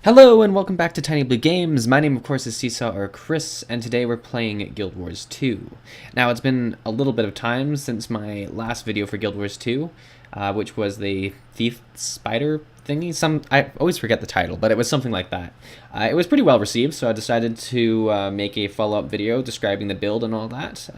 Hello and welcome back to TinyBlueGames. My name, of course, is Seesaw or Chris, and today we're playing Guild Wars 2. Now, it's been a little bit of time since my last video for Guild Wars 2, which was the Thief Spider thingy. I always forget the title, but it was something like that. It was pretty well received, so I decided to make a follow-up video describing the build and all that.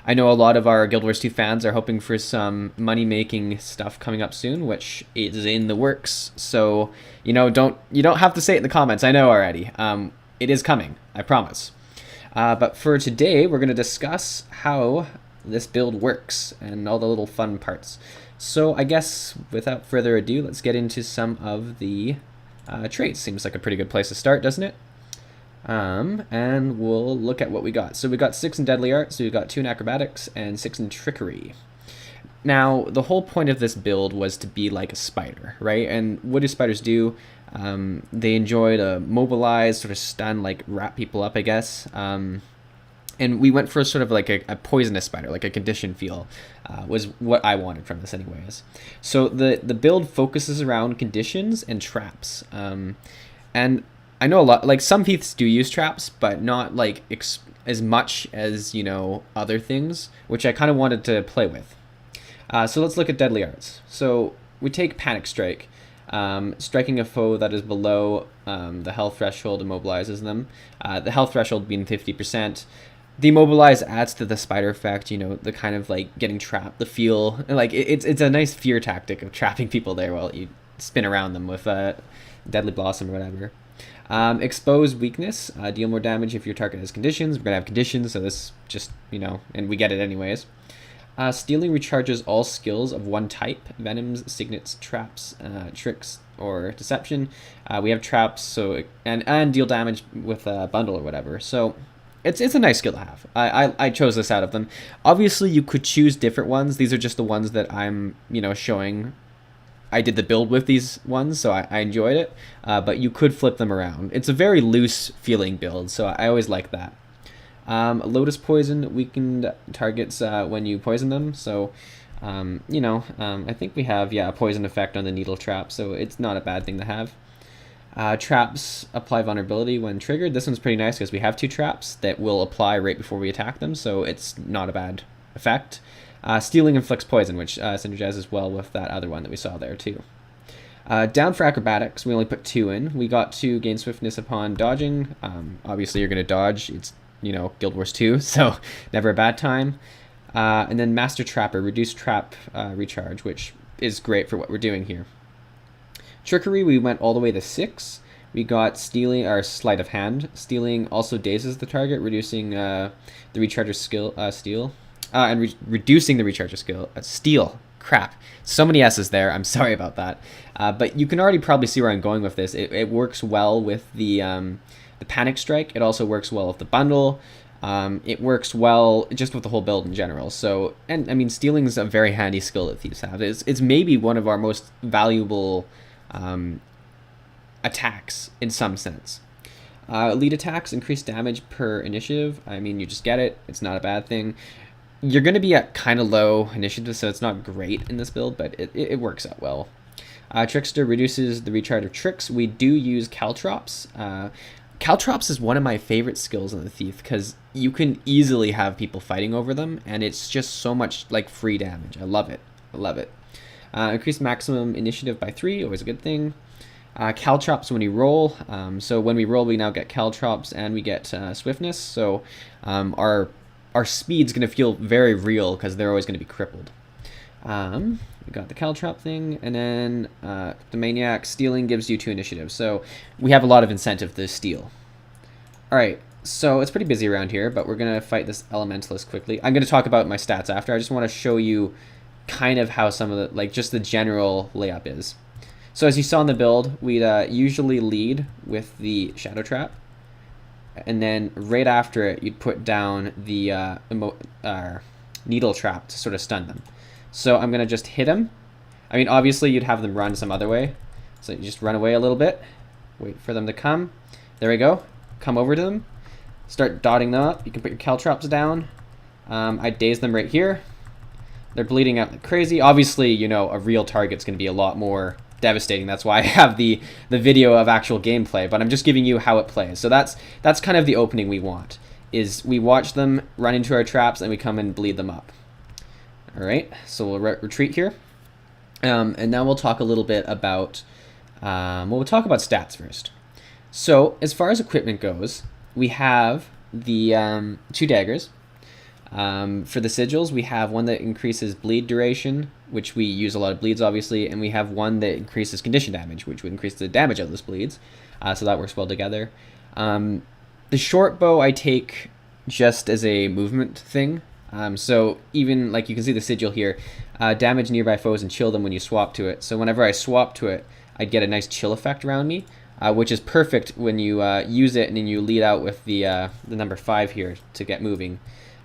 I know a lot of our Guild Wars 2 fans are hoping for some money-making stuff coming up soon, which is in the works. So, you don't have to say it in the comments. I know already. It is coming, I promise. But for today, we're going to discuss how this build works and all the little fun parts. So I guess without further ado, let's get into some of the traits. Seems like a pretty good place to start, doesn't it? And we'll look at what we got. So we got 6 in Deadly Arts, so we got 2 in Acrobatics, and 6 in Trickery. Now, the whole point of this build was to be like a spider, right? And what do spiders do? They enjoy to mobilize, sort of stun, like wrap people up, I guess. And we went for sort of like a poisonous spider, like a condition feel, was what I wanted from this anyways. So the build focuses around conditions and traps. And I know a lot, like some thieves do use traps, but not like as much as, other things, which I kind of wanted to play with. So let's look at Deadly Arts. So we take Panic Strike. Striking a foe that is below the health threshold immobilizes them. The health threshold being 50%. The immobilize adds to the spider effect, the kind of like getting trapped, the feel. Like it's a nice fear tactic of trapping people there while you spin around them with Deadly Blossom or whatever. Expose weakness, deal more damage if your target has conditions. We're gonna have conditions, so this just, and we get it anyways. Stealing recharges all skills of one type: venoms, signets, traps, tricks, or deception. We have traps, so and deal damage with a bundle or whatever. So it's a nice skill to have. I chose this out of them. Obviously, you could choose different ones. These are just the ones that I'm showing. I did the build with these ones, so I enjoyed it, but you could flip them around. It's a very loose feeling build, so I always like that. Lotus Poison weakened targets when you poison them, so I think we have a poison effect on the needle trap, so it's not a bad thing to have. Traps apply vulnerability when triggered. This one's pretty nice because we have 2 traps that will apply right before we attack them, so it's not a bad effect. Stealing inflicts poison, which synergizes well with that other one that we saw there too. Down for Acrobatics, we only put 2 in. We got to gain swiftness upon dodging. Obviously you're going to dodge. It's, Guild Wars 2, so never a bad time. And then Master Trapper, reduced trap recharge, which is great for what we're doing here. Trickery, we went all the way to 6. We got Stealing, or Sleight of Hand. Stealing also dazes the target, reducing the recharger skill, Steal. And reducing the recharger skill. Steal. Crap. So many S's there. I'm sorry about that. But you can already probably see where I'm going with this. It works well with the Panic Strike. It also works well with the bundle. It works well just with the whole build in general. So, and I mean, stealing is a very handy skill that thieves have. It's maybe one of our most valuable attacks in some sense. Lead attacks increase damage per initiative. I mean, you just get it. It's not a bad thing. You're going to be at kind of low initiative, so it's not great in this build, but it works out well. Trickster reduces the recharge of tricks. We do use Caltrops. Caltrops is one of my favorite skills in the Thief because you can easily have people fighting over them, and it's just so much like free damage. I love it. I love it. Increase maximum initiative by 3, always a good thing. Caltrops when you roll. So when we roll, we now get Caltrops and we get swiftness. So our speed's going to feel very real because they're always going to be crippled. We got the Caltrop thing, and then the Maniac. Stealing gives you 2 initiatives, so we have a lot of incentive to steal. Alright, so it's pretty busy around here, but we're going to fight this Elementalist quickly. I'm going to talk about my stats after. I just want to show you kind of how some of the, like, just the general layup is. So as you saw in the build, we'd usually lead with the Shadow Trap. And then right after it, you'd put down the Needle Trap to sort of stun them. So I'm going to just hit them. I mean, obviously, you'd have them run some other way. So you just run away a little bit. Wait for them to come. There we go. Come over to them. Start dotting them up. You can put your Caltrops down. I daze them right here. They're bleeding out like crazy. Obviously, you know, a real target's going to be a lot more devastating. That's why I have the video of actual gameplay, but I'm just giving you how it plays. So that's kind of the opening we want, is we watch them run into our traps and we come and bleed them up. All right, so we'll retreat here. And now we'll talk a little bit about, we'll talk about stats first. So as far as equipment goes, we have the 2 daggers. For the sigils, we have one that increases bleed duration, which we use a lot of bleeds, obviously, and we have one that increases condition damage, which would increase the damage of those bleeds. So that works well together. The short bow I take just as a movement thing. So even, like you can see the sigil here, damage nearby foes and chill them when you swap to it. So whenever I swap to it, I'd get a nice chill effect around me, which is perfect when you use it and then you lead out with the number 5 here to get moving.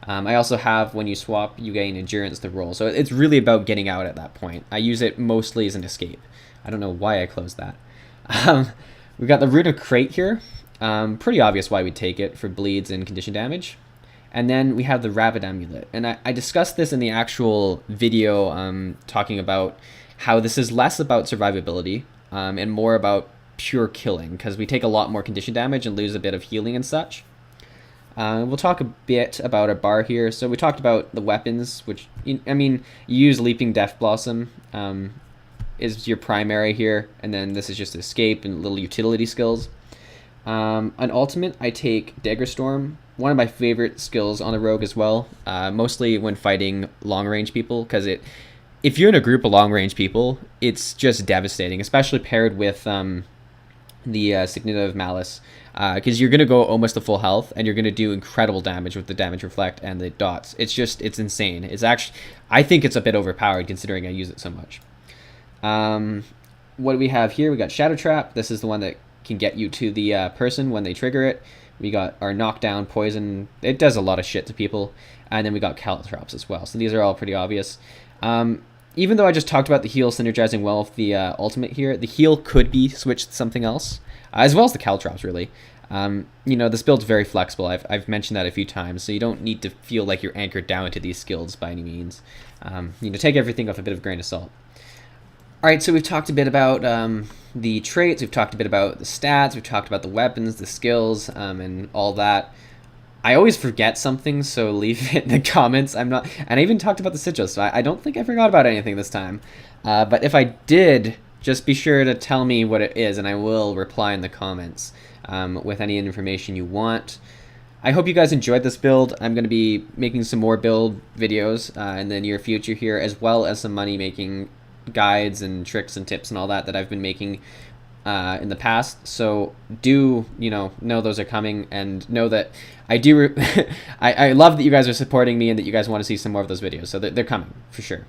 I also have, when you swap, you gain endurance to roll. So it's really about getting out at that point. I use it mostly as an escape. I don't know why I closed that. We've got the Rune of Crate here. Pretty obvious why we take it, for bleeds and condition damage. And then we have the Rabid Amulet. And I discussed this in the actual video talking about how this is less about survivability and more about pure killing, because we take a lot more condition damage and lose a bit of healing and such. We'll talk a bit about a bar here. So we talked about the weapons, which, I mean, you use Leaping Death Blossom is your primary here, and then this is just escape and little utility skills. An ultimate, I take Dagger Storm, one of my favorite skills on a rogue as well, mostly when fighting long-range people, because if you're in a group of long-range people, it's just devastating, especially paired with the Signet of Malice, because you're going to go almost to full health, and you're going to do incredible damage with the damage reflect and the dots. It's insane. It's actually, I think it's a bit overpowered considering I use it so much. What do we have here? We got Shadow Trap. This is the one that can get you to the person when they trigger it. We got our knockdown, poison. It does a lot of shit to people. And then we got Caltrops as well. So these are all pretty obvious. Even though I just talked about the heal synergizing well with the ultimate here, the heal could be switched to something else, as well as the Caltrops, really. You know, this build's very flexible. I've mentioned that a few times, so you don't need to feel like you're anchored down to these skills by any means. You know, take everything with a bit of grain of salt. All right, so we've talked a bit about the traits, we've talked a bit about the stats, we've talked about the weapons, the skills, and all that. I always forget something, so leave it in the comments. And I even talked about the sigils, so I don't think I forgot about anything this time. But if I did, just be sure to tell me what it is, and I will reply in the comments with any information you want. I hope you guys enjoyed this build. I'm going to be making some more build videos in the near future here, as well as some money-making guides and tricks and tips and all that I've been making in the past. So do, you know those are coming, and know that I do I love that you guys are supporting me and that you guys want to see some more of those videos. So they're coming for sure.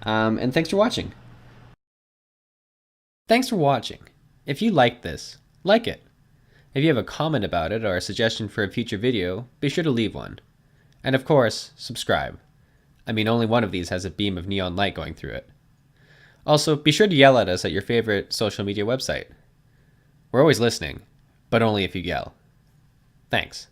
And thanks for watching. Thanks for watching. If you liked this, like it. If you have a comment about it or a suggestion for a future video, be sure to leave one. And of course, subscribe. I mean, only one of these has a beam of neon light going through it. Also, be sure to yell at us at your favorite social media website. We're always listening, but only if you yell. Thanks.